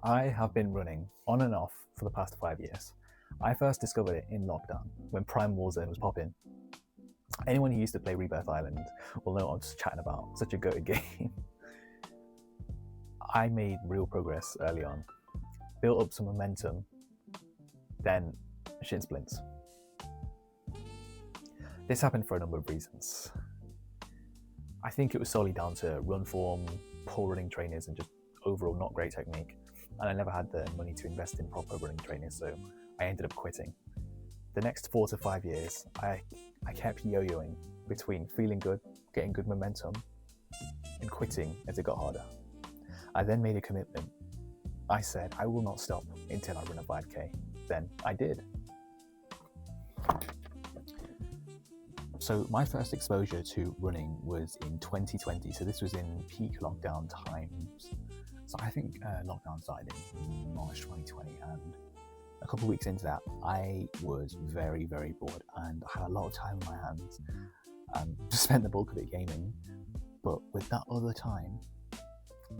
I have been running on and off for the past 5 years. I first discovered it in lockdown when Prime Warzone was popping. Anyone who used to play Rebirth Island will know what I'm just chatting about. Such a goated game. I made real progress early on, built up some momentum, then shin splints. This happened for a number of reasons. I think it was solely down to run form, poor running trainers, and just overall not great technique. And I never had the money to invest in proper running trainers, so I ended up quitting. The next 4 to 5 years, I kept yo-yoing between feeling good, getting good momentum, and quitting as it got harder. I then made a commitment. I said I will not stop until I run a 5K. Then I did. So my first exposure to running was in 2020. So this was in peak lockdown times. So I think lockdown started in March 2020, and a couple of weeks into that, I was very, very bored, and I had a lot of time on my hands and just spent the bulk of it gaming. But with that other time,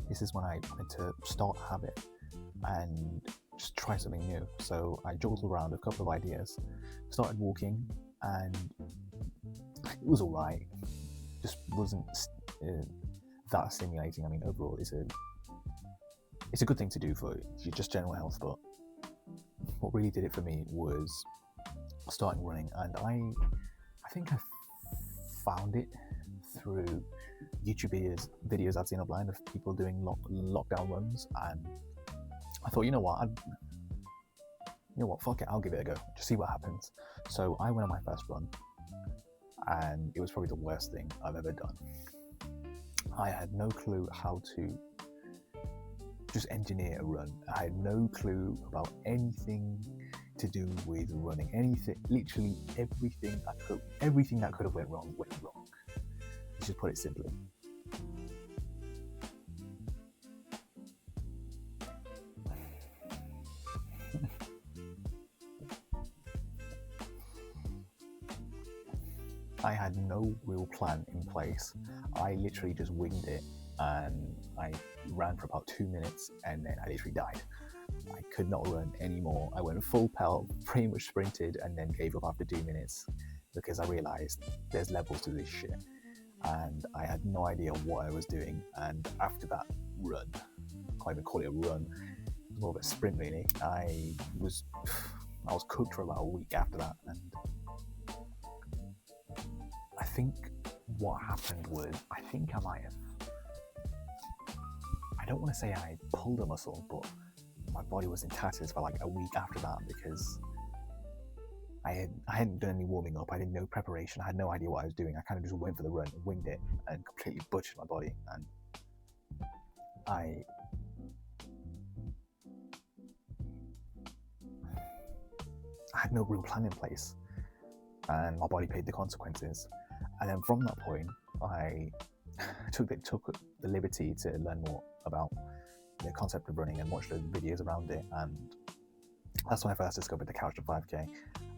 this is when I wanted to start a habit and just try something new. So I juggled around a couple of ideas, started walking, and it was all right. Just wasn't that stimulating. I mean, overall, it's a good thing to do for just general health, but what really did it for me was starting running, and I think I found it through YouTube videos I'd seen online of people doing lockdown runs, and I thought, you know what, fuck it, I'll give it a go, just see what happens. So I went on my first run, and it was probably the worst thing I've ever done. I had no clue how to just engineer a run. I had no clue about anything to do with running. Literally everything that could have went wrong. Let's just put it simply. I had no real plan in place. I literally just winged it, and I ran for about 2 minutes, and then I literally died. I could not run anymore. I went full pelt, pretty much sprinted, and then gave up after 2 minutes because I realized there's levels to this shit, and I had no idea what I was doing. And after that run, I can't even call it a run, it was more of a sprint really. I was cooked for about a week after that, and I think what happened was, I don't want to say I pulled a muscle, but my body was in tatters for like a week after that because I hadn't done any warming up. I did no preparation. I had no idea what I was doing. I kind of just went for the run, winged it, and completely butchered my body. And I had no real plan in place, and my body paid the consequences. And then from that point, I took the liberty to learn more about the concept of running and watch the videos around it, and that's when I first discovered the Couch to 5K.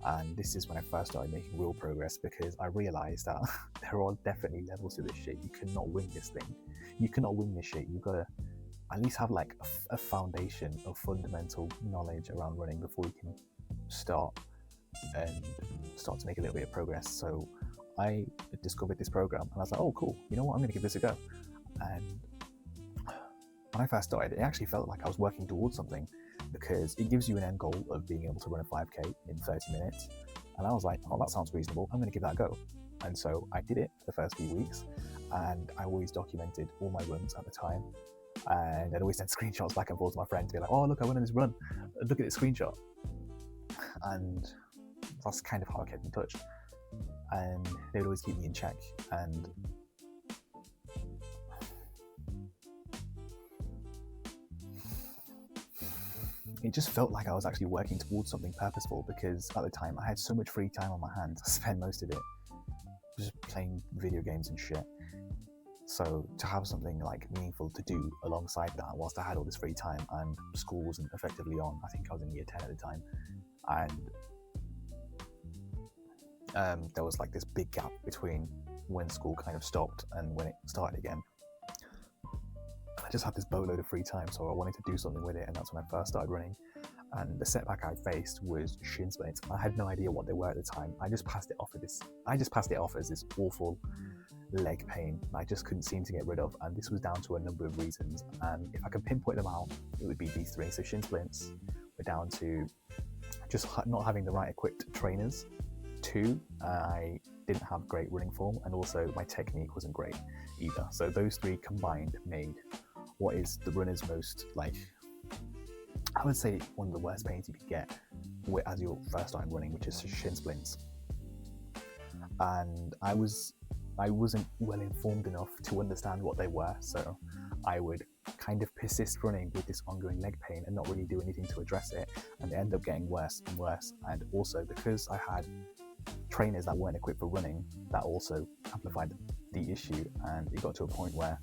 And this is when I first started making real progress, because I realized that there are definitely levels to this shit. You cannot wing this thing. You cannot wing this shit. You've got to at least have like a foundation of fundamental knowledge around running before you can start to make a little bit of progress. So I discovered this program, and I was like, oh cool, you know what, I'm going to give this a go. And when I first started, it actually felt like I was working towards something, because it gives you an end goal of being able to run a 5K in 30 minutes. And I was like, oh, that sounds reasonable, I'm going to give that a go. And so I did it for the first few weeks, and I always documented all my runs at the time, and I'd always send screenshots back and forth to my friend to be like, oh look, I went on this run, look at this screenshot. And that's kind of how I kept in touch, and they would always keep me in check. And it just felt like I was actually working towards something purposeful, because at the time I had so much free time on my hands. I spent most of it just playing video games and shit. So to have something like meaningful to do alongside that, whilst I had all this free time and school wasn't effectively on, I think I was in year 10 at the time, and there was like this big gap between when school kind of stopped and when it started again. I just had this boatload of free time, so I wanted to do something with it, and that's when I first started running. And the setback I faced was shin splints. I had no idea what they were at the time. I just passed it off as this awful leg pain I just couldn't seem to get rid of, and this was down to a number of reasons. And if I could pinpoint them out, it would be these three. So shin splints were down to just not having the right equipped trainers. 2, I didn't have great running form, and also my technique wasn't great either. So those 3 combined made what is the runner's most, I would say, one of the worst pains you could get as you're first starting running, which is shin splints. And I wasn't well informed enough to understand what they were, so I would kind of persist running with this ongoing leg pain and not really do anything to address it, and it ended up getting worse and worse. And also because I had trainers that weren't equipped for running, that also amplified the issue, and it got to a point where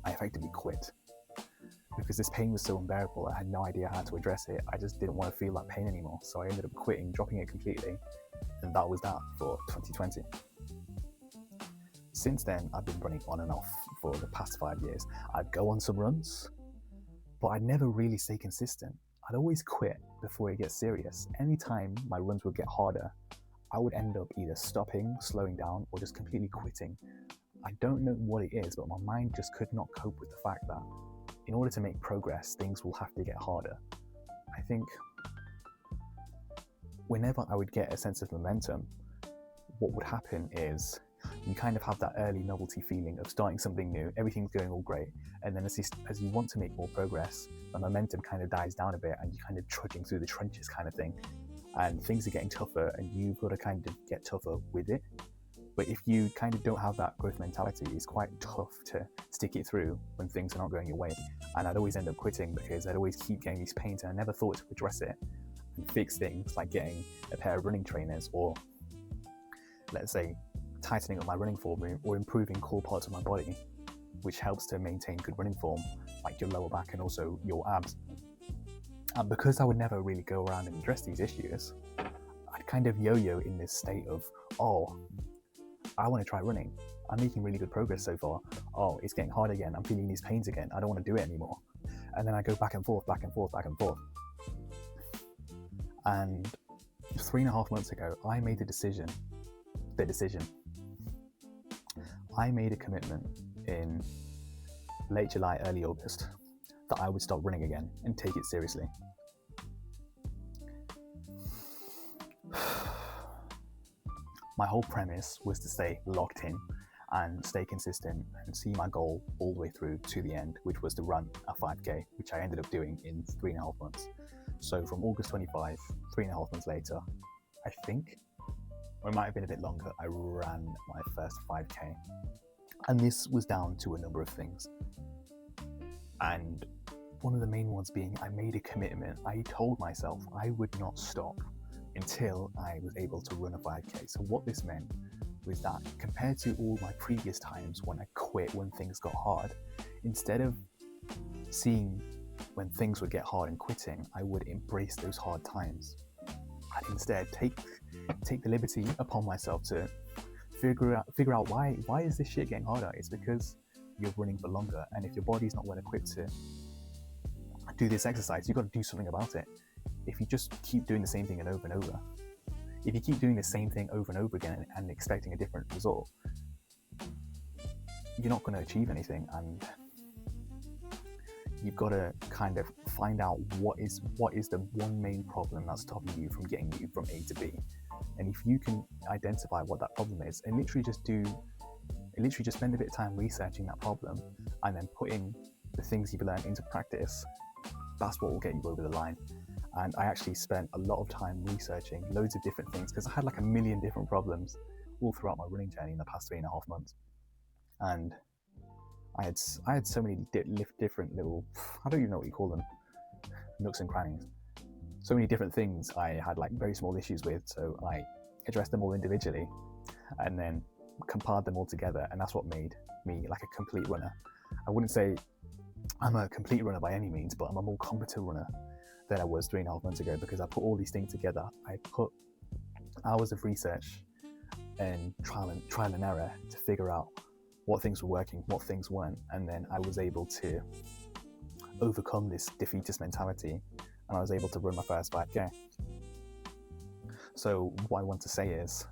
I effectively quit because this pain was so unbearable. I had no idea how to address it. I just didn't want to feel that pain anymore, so I ended up quitting, dropping it completely, and that was that for 2020. Since then, I've been running on and off for the past 5 years. I'd go on some runs, but I'd never really stay consistent. I'd always quit before it gets serious. Anytime my runs would get harder, I would end up either stopping, slowing down, or just completely quitting. I don't know what it is, but my mind just could not cope with the fact that in order to make progress, things will have to get harder. I think whenever I would get a sense of momentum, what would happen is you kind of have that early novelty feeling of starting something new, everything's going all great, and then as you want to make more progress, the momentum kind of dies down a bit and you're kind of trudging through the trenches kind of thing, and things are getting tougher and you've got to kind of get tougher with it. But if you kind of don't have that growth mentality, it's quite tough to stick it through when things are not going your way. And I'd always end up quitting because I'd always keep getting these pains, and I never thought to address it and fix things like getting a pair of running trainers, or let's say tightening up my running form, or improving core parts of my body, which helps to maintain good running form, like your lower back and also your abs. And because I would never really go around and address these issues, I'd kind of yo-yo in this state of, oh, I want to try running. I'm making really good progress so far. Oh, it's getting hard again. I'm feeling these pains again. I don't want to do it anymore. And then I go back and forth, back and forth, back and forth. And 3.5 months ago, I made the decision. I made a commitment in late July, early August, that I would stop running again and take it seriously. My whole premise was to stay locked in and stay consistent and see my goal all the way through to the end, which was to run a 5K, which I ended up doing in 3.5 months. So from August 25, 3.5 months later, I think, or it might have been a bit longer, I ran my first 5K. And this was down to a number of things. And one of the main ones being, I made a commitment. I told myself I would not stop until I was able to run a 5K. So what this meant was that compared to all my previous times when I quit when things got hard, instead of seeing when things would get hard and quitting, I would embrace those hard times. I'd instead take the liberty upon myself to figure out why is this shit getting harder? It's because you're running for longer, and if your body's not well equipped to do this exercise, you've got to do something about it. If you just keep doing the same thing over and over, if you keep doing the same thing over and over again and expecting a different result, you're not going to achieve anything. And you've got to kind of find out what is the one main problem that's stopping you from getting you from A to B. And if you can identify what that problem is, and literally just spend a bit of time researching that problem and then putting the things you've learned into practice, that's what will get you over the line. And I actually spent a lot of time researching loads of different things because I had like a million different problems all throughout my running journey in the past 3.5 months. And I had so many different little, I don't even know what you call them, nooks and crannies. So many different things I had like very small issues with, so I addressed them all individually and then compiled them all together, and that's what made me like a complete runner. I wouldn't say I'm a complete runner by any means, but I'm a more competent runner than I was 3.5 months ago because I put all these things together. I put hours of research and trial and error to figure out what things were working, what things weren't, and then I was able to overcome this defeatist mentality, and I was able to run my first 5K. So what I want to say is,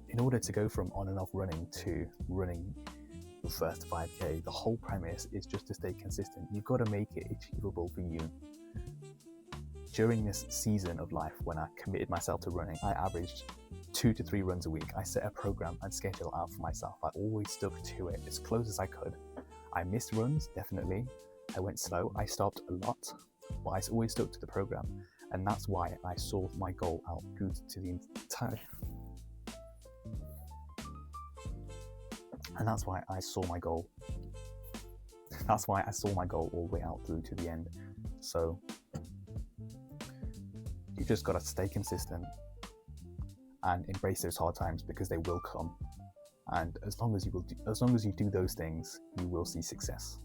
in order to go from on and off running to running your first 5K, the whole premise is just to stay consistent. You've got to make it achievable for you. During this season of life, when I committed myself to running, I averaged 2 to 3 runs a week. I set a program and schedule out for myself. I always stuck to it as close as I could. I missed runs, definitely. I went slow. I stopped a lot, but I always stuck to the program. And that's why I saw my goal out through to the entire... And that's why I saw my goal. That's why I saw my goal all the way out through to the end. So you just got to stay consistent and embrace those hard times, because they will come. And as long as you do those things, you will see success.